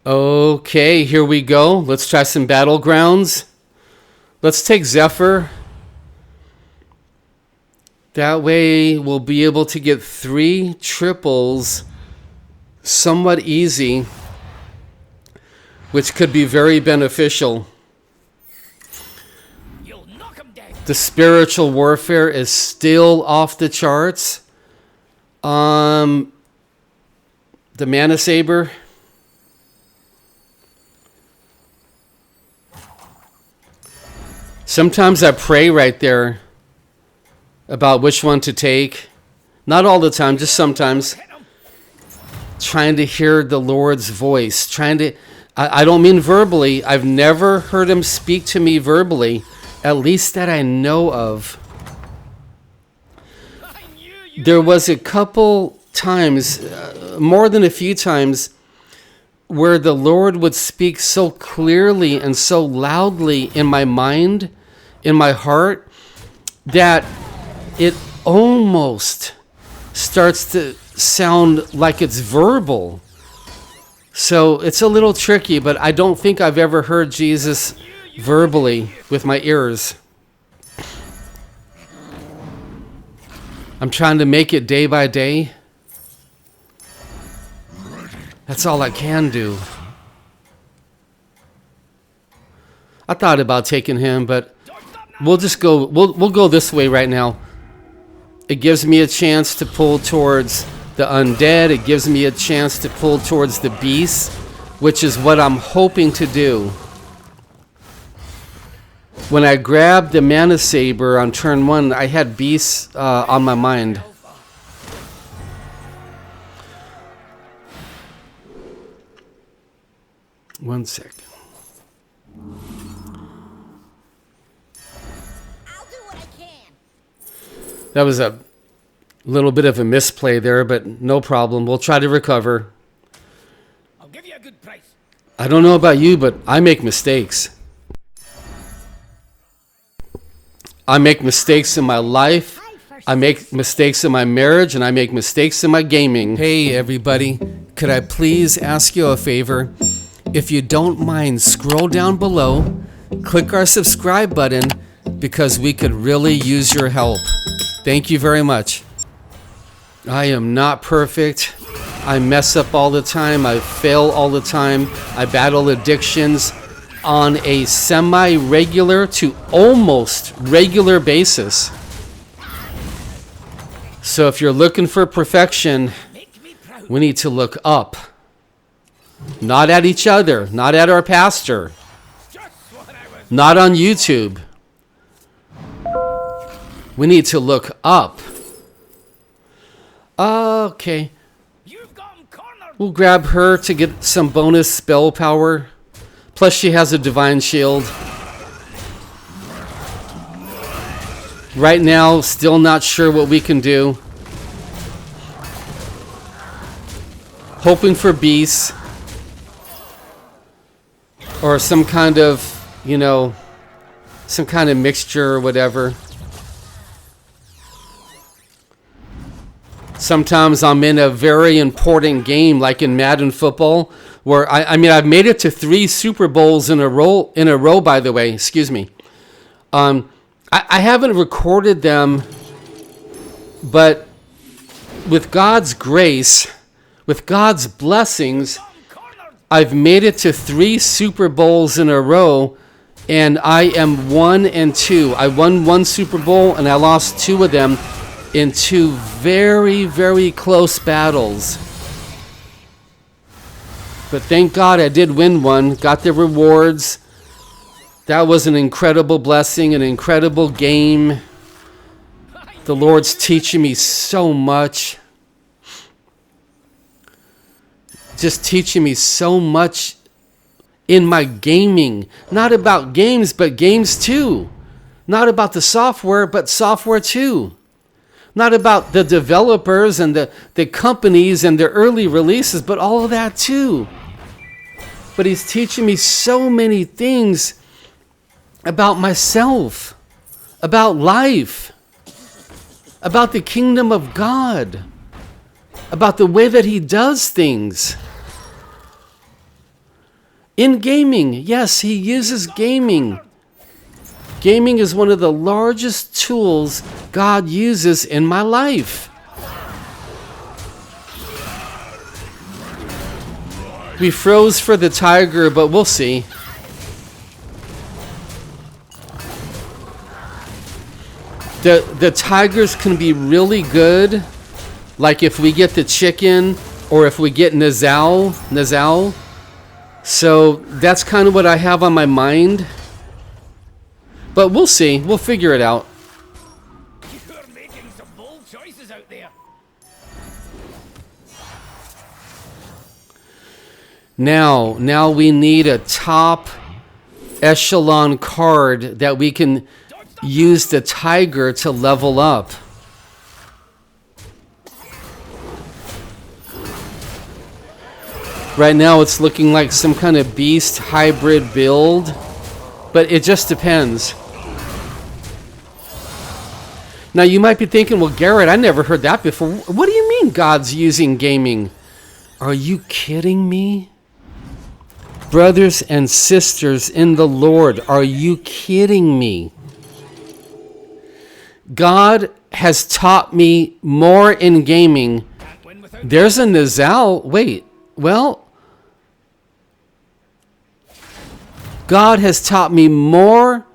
Okay, here we go. Let's try some Battlegrounds. Let's take Zephyr. That way we'll be able to get 3 triples somewhat easy, which could be very beneficial. The spiritual warfare is still off the charts. The Mana Saber. Sometimes I pray right there about which one to take. Not all the time, just sometimes. Trying to hear the Lord's voice. I don't mean verbally. I've never heard him speak to me verbally, at least that I know of. There was a couple times, more than a few times, where the Lord would speak so clearly and so loudly in my mind, in my heart, that it almost starts to sound like it's verbal. So it's a little tricky, but I don't think I've ever heard Jesus verbally with my ears. I'm trying to make it day by day. That's all I can do. I thought about taking him, but we'll just go. We'll go this way right now. It gives me a chance to pull towards the undead. It gives me a chance to pull towards the beast, which is what I'm hoping to do. When I grabbed the Mana Saber on turn 1, I had beasts on my mind. One sec. That was a little bit of a misplay there, but no problem. We'll try to recover. I'll give you a good price. I don't know about you, but I make mistakes. I make mistakes in my life. I make mistakes in my marriage, and I make mistakes in my gaming. Hey, everybody. Could I please ask you a favor? If you don't mind, scroll down below, click our subscribe button, because we could really use your help. Thank you very much. I am not perfect. I mess up all the time. I fail all the time. I battle addictions on a semi-regular to almost regular basis. So if you're looking for perfection, we need to look up. Not at each other, not at our pastor, not on YouTube. We need to look up. Okay. We'll grab her to get some bonus spell power. Plus she has a divine shield. Right now, still not sure what we can do. Hoping for beasts. Or some kind of, some kind of mixture or whatever. Sometimes I'm in a very important game, like in Madden football, where I've made it to 3 Super Bowls in a row, by the way, excuse me. I haven't recorded them, but with God's grace, with God's blessings, I've made it to 3 Super Bowls in a row, and I am 1-2. I won 1 Super Bowl, and I lost 2 of them in 2 very, very close battles. But thank God I did win one, got the rewards. That was an incredible blessing, an incredible game. The Lord's teaching me so much. Just teaching me so much in my gaming. Not about games, but games too. Not about the software, but software too. Not about the developers and the companies and their early releases, but all of that too. But he's teaching me so many things about myself, about life, about the kingdom of God, about the way that he does things. In gaming, yes, he uses gaming. Gaming is one of the largest tools God uses in my life. We froze for the tiger, but we'll see. The tigers can be really good, like if we get the chicken or if we get Nazau. So that's kind of what I have on my mind. But we'll see. We'll figure it out. You're making some bold choices out there. Now we need a top echelon card that we can use the tiger to level up. Right now it's looking like some kind of beast hybrid build, but it just depends. Now you might be thinking, well, Garrett, I never heard that before. What do you mean God's using gaming? Are you kidding me? Brothers and sisters in the Lord, are you kidding me? God has taught me more in gaming. There's a Nazau. Wait, well, God has taught me more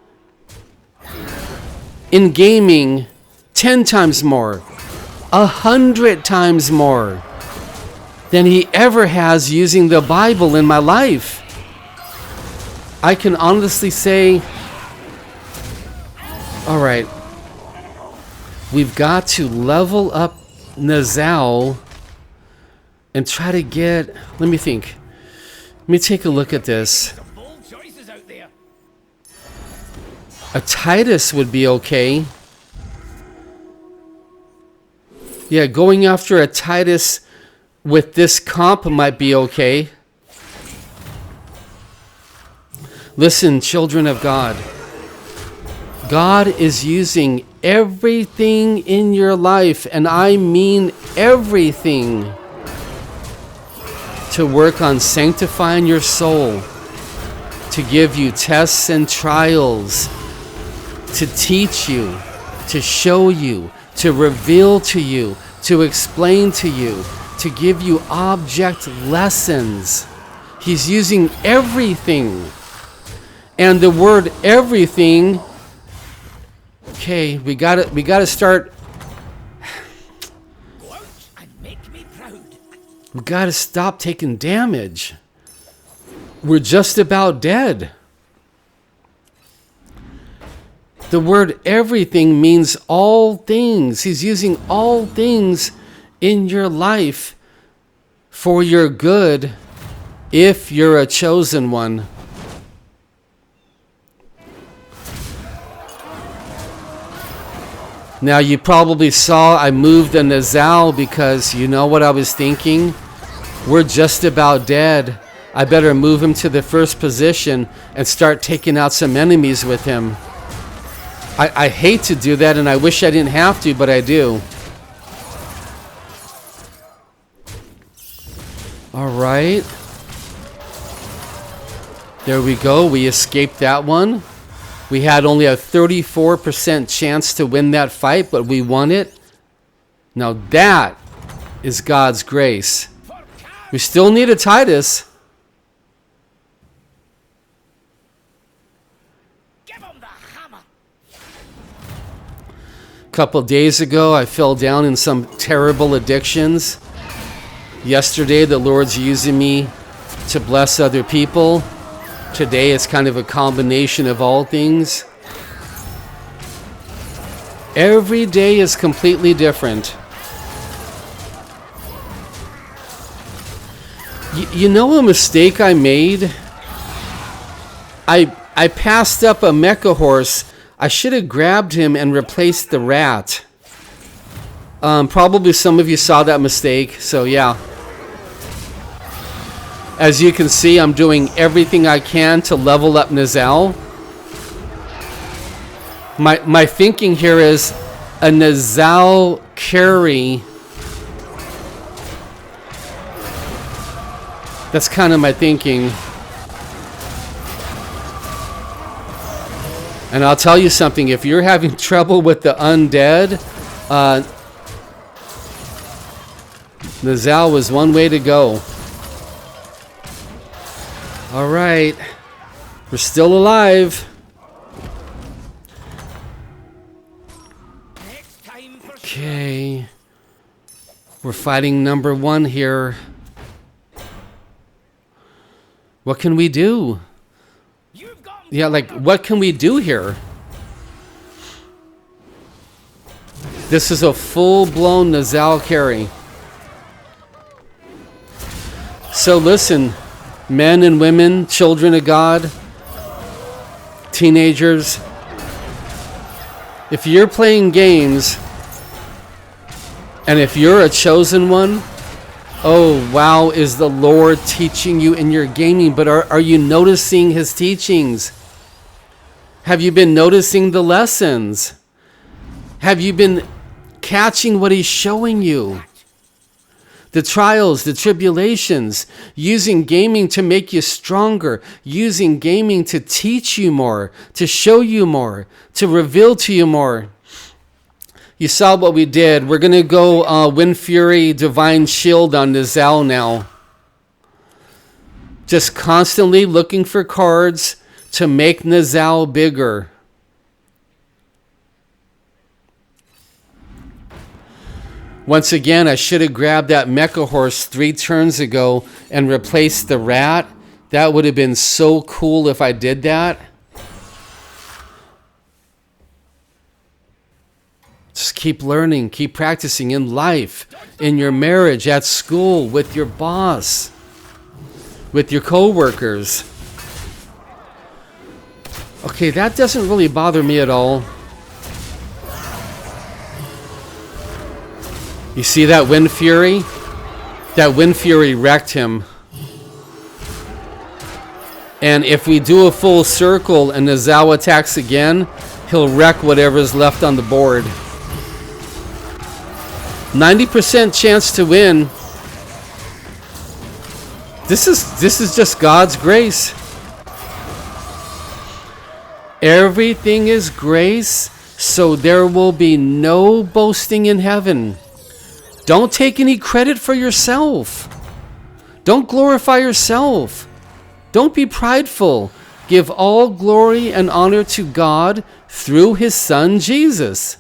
in gaming, 10 times more, 100 times more than he ever has using the Bible in my life. I can honestly say, all right, we've got to level up Nazau and try to get, let me think. Let me take a look at this. Some bold choices out there. A Titus would be okay. Yeah, going after a Titus with this comp might be okay. Listen, children of God. God is using everything in your life, and I mean everything, to work on sanctifying your soul, to give you tests and trials, to teach you, to show you, to reveal to you, to explain to you, to give you object lessons. He's using everything. And the word everything, okay, we gotta start. Go out and make me proud. We gotta stop taking damage. We're just about dead. The word everything means all things. He's using all things in your life for your good if you're a chosen one. Now you probably saw I moved the Nazau because you know what I was thinking? We're just about dead. I better move him to the first position and start taking out some enemies with him. I hate to do that and I wish I didn't have to, but I do. Alright. There we go. We escaped that one. We had only a 34% chance to win that fight, but we won it. Now that is God's grace. We still need a Titus. Give him the hammer. A couple days ago, I fell down in some terrible addictions. Yesterday, the Lord's using me to bless other people. Today, it's kind of a combination of all things. Every day is completely different. You know a mistake I made? I passed up a mecha horse. I should have grabbed him and replaced the rat. Probably some of you saw that mistake, so yeah. As you can see, I'm doing everything I can to level up Nazau. My thinking here is a Nazau carry. That's kind of my thinking. And I'll tell you something, if you're having trouble with the undead, Nazau is one way to go. All right, we're still alive. Next time for Okay, we're fighting number 1 here. What can we do? You've got Yeah, like, what can we do here? This is a full-blown Nazau carry. So listen, men and women, children of God, teenagers, if you're playing games, and if you're a chosen one, oh wow, is the Lord teaching you in your gaming, but are you noticing his teachings? Have you been noticing the lessons? Have you been catching what he's showing you? The trials, the tribulations, using gaming to make you stronger, using gaming to teach you more, to show you more, to reveal to you more. You saw what we did. We're going to go Wind Fury Divine Shield on Nazau now. Just constantly looking for cards to make Nazau bigger. Once again, I should have grabbed that Mecha Horse 3 turns ago and replaced the rat. That would have been so cool if I did that. Just keep learning, keep practicing in life, in your marriage, at school, with your boss, with your co-workers. Okay, that doesn't really bother me at all. You see that Wind Fury? That Wind Fury wrecked him. And if we do a full circle and Nazau attacks again, he'll wreck whatever's left on the board. 90% chance to win. This is just God's grace. Everything is grace, so there will be no boasting in heaven. Don't take any credit for yourself. Don't glorify yourself. Don't be prideful. Give all glory and honor to God through his Son, Jesus.